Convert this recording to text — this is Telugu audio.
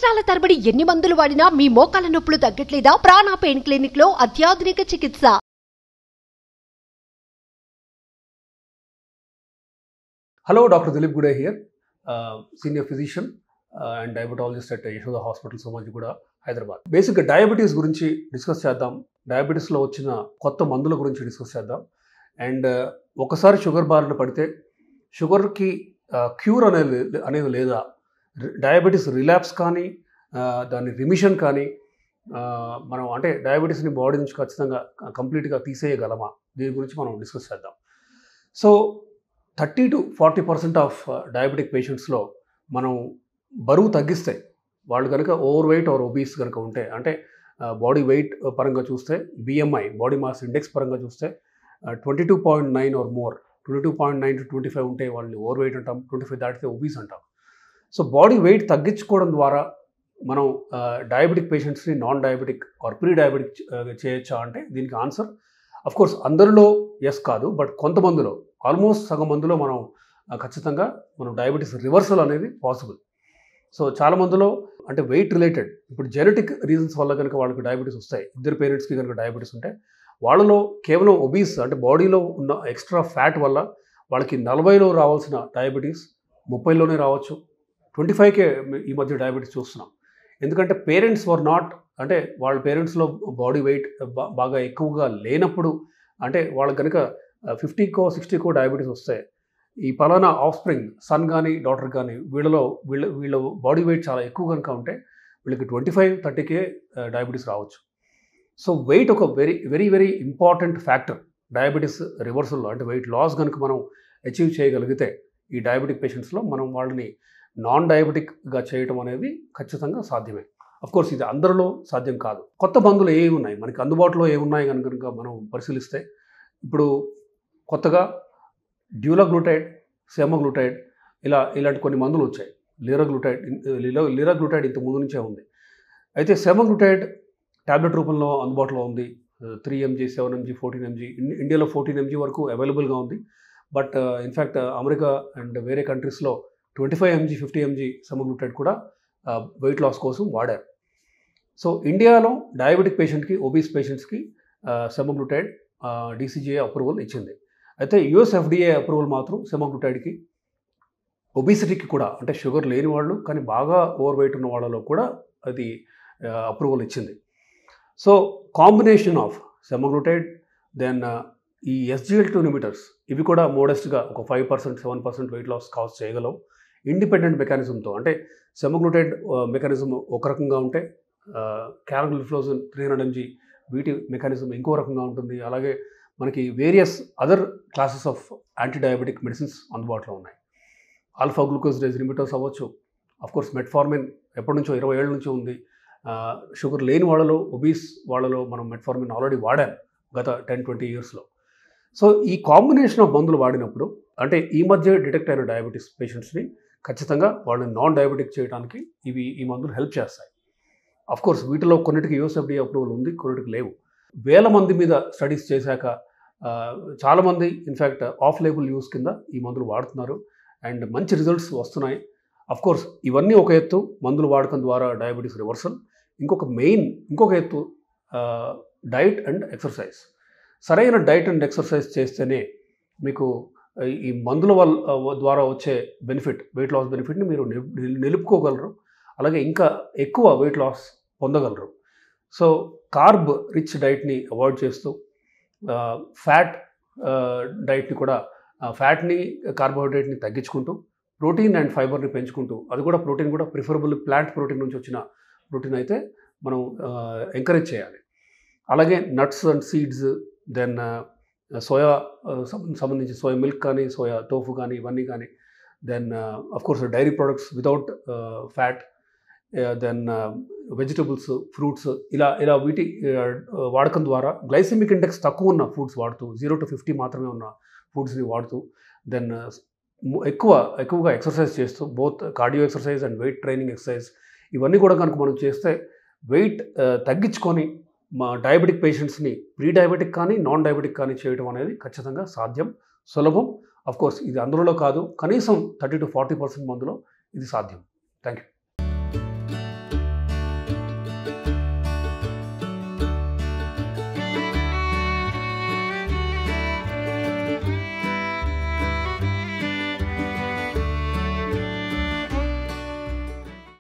సంవత్సరాల తరబడి ఎన్ని మందులు వాడినా మీ మోకాల నొప్పులు తగ్గట్లేదా? ప్రాణ పెయిన్ క్లినిక్ లో అత్యాధునిక చికిత్స. Hello, Dr. Dilip Gude here, senior physician and diabetologist at Yashoda Hospital, Somanjiguda, Hyderabad. Basically, diabetes గురించి డిస్కస్ చేద్దాం. డయాబెటీస్లో వచ్చిన కొత్త మందుల గురించి డిస్కస్ చేద్దాం. అండ్ ఒకసారి షుగర్ బారిన పడితే షుగర్కి క్యూర్ అనేది లేదా, డయాబెటీస్ రిలాప్స్ కానీ దాని రిమిషన్ కానీ మనం అంటే డయాబెటీస్ని బాడీ నుంచి ఖచ్చితంగా కంప్లీట్గా తీసేయగలమా, దీని గురించి మనం డిస్కస్ చేద్దాం. సో 30 to 40% ఆఫ్ డయాబెటిక్ పేషెంట్స్లో మనం బరువు తగ్గిస్తే, వాళ్ళు కనుక ఓవర్ వెయిట్ ఆర్ ఒబీస్ కనుక ఉంటే, అంటే బాడీ వెయిట్ పరంగా చూస్తే బిఎంఐ బాడీ మాస్ ఇండెక్స్ పరంగా చూస్తే 22.9 ఆర్ మోర్, 22.9 to 25 ఉంటే వాళ్ళని ఓవర్ వెయిట్ అంటాం, 25 దాటితే ఒబీస్ అంటాం. సో బాడీ వెయిట్ తగ్గించుకోవడం ద్వారా మనం డయాబెటిక్ పేషెంట్స్ని non diabetic or pre diabetic చేయొచ్చా అంటే దీనికి ఆన్సర్ అఫ్కోర్స్ అందరిలో ఎస్ కాదు, బట్ కొంతమందిలో ఆల్మోస్ట్ సగం మందిలో మనం ఖచ్చితంగా మనం డయాబెటీస్ రివర్సల్ అనేది పాసిబుల్. సో చాలా మందిలో అంటే వెయిట్ రిలేటెడ్, ఇప్పుడు జెనెటిక్ రీజన్స్ వల్ల కనుక వాళ్ళకి డయాబెటీస్ వస్తాయి, ఇద్దరు పేరెంట్స్కి కనుక డయాబెటీస్ ఉంటే వాళ్ళలో కేవలం ఒబీస్ అంటే బాడీలో ఉన్న ఎక్స్ట్రా ఫ్యాట్ వల్ల వాళ్ళకి 40లో రావాల్సిన డయాబెటీస్ 30లోనే రావచ్చు, 25కే ఈ మధ్య డయాబెటీస్ చూస్తున్నాం. ఎందుకంటే పేరెంట్స్ వర్ నాట్, అంటే వాళ్ళ పేరెంట్స్లో బాడీ వెయిట్ బాగా ఎక్కువగా లేనప్పుడు, అంటే వాళ్ళకి కనుక 50కో 60కో డయాబెటీస్ వస్తే ఈ పలానా ఆఫ్ స్ప్రింగ్ సన్ కానీ డాటర్ కానీ వీళ్ళ బాడీ వెయిట్ చాలా ఎక్కువ కనుక ఉంటే వీళ్ళకి 25-30కే డయాబెటీస్ రావచ్చు. సో వెయిట్ ఒక very very very important factor diabetes రివర్సల్లో. అంటే వెయిట్ లాస్ కనుక మనం అచీవ్ చేయగలిగితే ఈ డయాబెటిక్ పేషెంట్స్లో మనం వాళ్ళని నాన్ డయాబెటిక్గా చేయటం అనేది ఖచ్చితంగా సాధ్యమే. అఫ్కోర్స్ ఇది అందరిలో సాధ్యం కాదు. కొత్త మందులు ఏవి ఉన్నాయి మనకి అందుబాటులో, ఏమున్నాయి కనుక మనం పరిశీలిస్తే, ఇప్పుడు కొత్తగా డ్యూలాగ్లూటైడ్, సెమాగ్లూటైడ్ ఇలాంటి కొన్ని మందులు వచ్చాయి. లిరాగ్లూటైడ్ ఇంత ముందు నుంచే ఉంది. అయితే సెమాగ్లూటైడ్ ట్యాబ్లెట్ రూపంలో అందుబాటులో ఉంది. 3 mg, 7 mg, 14 mg, ఇండియాలో 14 mg వరకు అవైలబుల్గా ఉంది. బట్ ఇన్ఫ్యాక్ట్ అమెరికా అండ్ వేరే కంట్రీస్లో 25 mg, 50 mg సెమాగ్లూటైడ్ కూడా వెయిట్ లాస్ కోసం వాడారు. సో ఇండియాలో డయాబెటిక్ పేషెంట్కి, ఒబీస్ పేషెంట్స్కి సెమాగ్లూటైడ్ DCGI అప్రూవల్ ఇచ్చింది. అయితే యుఎస్ FDA అప్రూవల్ మాత్రం సెమాగ్లూటైడ్కి ఒబిసిటీకి కూడా, అంటే షుగర్ లేని వాళ్ళు కానీ బాగా ఓవర్ వెయిట్ ఉన్న వాళ్ళలో కూడా అది అప్రూవల్ ఇచ్చింది. So combination of semaglutide then ఈ SGLT2 ఇన్హిబిటర్స్, ఇవి కూడా మోడెస్ట్గా ఒక 5%, 7% వెయిట్ లాస్ కాజ్ చేయగలవు ఇండిపెండెంట్ మెకానిజంతో. అంటే సెమాగ్లూటైడ్ మెకానిజం ఒక రకంగా ఉంటే క్యారగ్లిఫ్లోజన్ 300 mg వీటి మెకానిజం ఇంకో రకంగా ఉంటుంది. అలాగే మనకి various other classes of anti diabetic medicines అందుబాటులో ఉన్నాయి. ఆల్ఫా గ్లూకోజ్ ఇన్హిబిటర్స్ అవ్వచ్చు, అఫ్కోర్స్ మెట్ఫార్మిన్ ఎప్పటి నుంచో 20 ఏళ్ళ నుంచి ఉంది. షుగర్ లేని వాళ్ళలో, ఒబీస్ వాళ్ళలో మనం మెట్ఫార్మిన్ ఆల్రెడీ వాడాం గత 10-20 ఇయర్స్లో. సో ఈ కాంబినేషన్ ఆఫ్ మందులు వాడినప్పుడు, అంటే ఈ మధ్య డిటెక్ట్ అయిన డయాబెటీస్ పేషెంట్స్ని ఖచ్చితంగా వాళ్ళని నాన్ డయాబెటిక్ చేయడానికి ఈ మందులు హెల్ప్ చేస్తాయి. అఫ్కోర్స్ వీటిలో కొన్నిటికి యూఎస్ FDA అప్రూవల్ ఉంది, కొన్నిటికి లేవు. వేల మంది మీద స్టడీస్ చేశాక చాలామంది ఇన్ఫ్యాక్ట్ ఆఫ్ లేబుల్ యూస్ కింద ఈ మందులు వాడుతున్నారు అండ్ మంచి రిజల్ట్స్ వస్తున్నాయి. అఫ్కోర్స్ ఇవన్నీ ఒక ఎత్తు, మందులు వాడకం ద్వారా డయాబెటీస్ రివర్సల్. ఇంకొక ఎత్తు డైట్ అండ్ ఎక్సర్సైజ్. సరైన డైట్ అండ్ ఎక్సర్సైజ్ చేస్తేనే మీకు ఈ మందుల ద్వారా వచ్చే బెనిఫిట్, వెయిట్ లాస్ బెనిఫిట్ని మీరు నిలుపుకోగలరు. అలాగే ఇంకా ఎక్కువ వెయిట్ లాస్ పొందగలరు. సో కార్బ్ రిచ్ డైట్ని అవాయిడ్ చేస్తూ, ఫ్యాట్ డైట్ని కూడా, ఫ్యాట్ని కార్బోహైడ్రేట్ని తగ్గించుకుంటూ, ప్రోటీన్ అండ్ ఫైబర్ని పెంచుకుంటూ, అది కూడా ప్రోటీన్ కూడా ప్రిఫరబుల్ ప్లాంట్ ప్రోటీన్ నుంచి వచ్చిన ప్రోటీన్ అయితే మనం ఎంకరేజ్ చేయాలి. అలాగే nuts and seeds, then soya సంబంధించి సోయా మిల్క్ కానీ, సోయా టోఫు కానీ, ఇవన్నీ కానీ, then of course dairy products without fat, then vegetables, fruits, ఇలా వీటి వాడకం ద్వారా గ్లైసెమిక్ ఇండెక్స్ తక్కువ ఉన్న ఫుడ్స్ వాడుతూ, 0 to 50 మాత్రమే ఉన్న ఫుడ్స్ని వాడుతూ, దెన్ ఎక్కువగా ఎక్సర్సైజ్ చేస్తూ, both cardio exercise and weight training exercise, ఇవన్నీ కూడా కనుక మనం చేస్తే వెయిట్ తగ్గించుకొని మా డయాబెటిక్ పేషెంట్స్ని ప్రీ డయాబెటిక్ కానీ నాన్ డయాబెటిక్ కానీ చేయడం అనేది ఖచ్చితంగా సాధ్యం, సులభం. అఫ్కోర్స్ ఇది అందరిలో కాదు, కనీసం 30 to 40% మందిలో ఇది సాధ్యం. Thank you.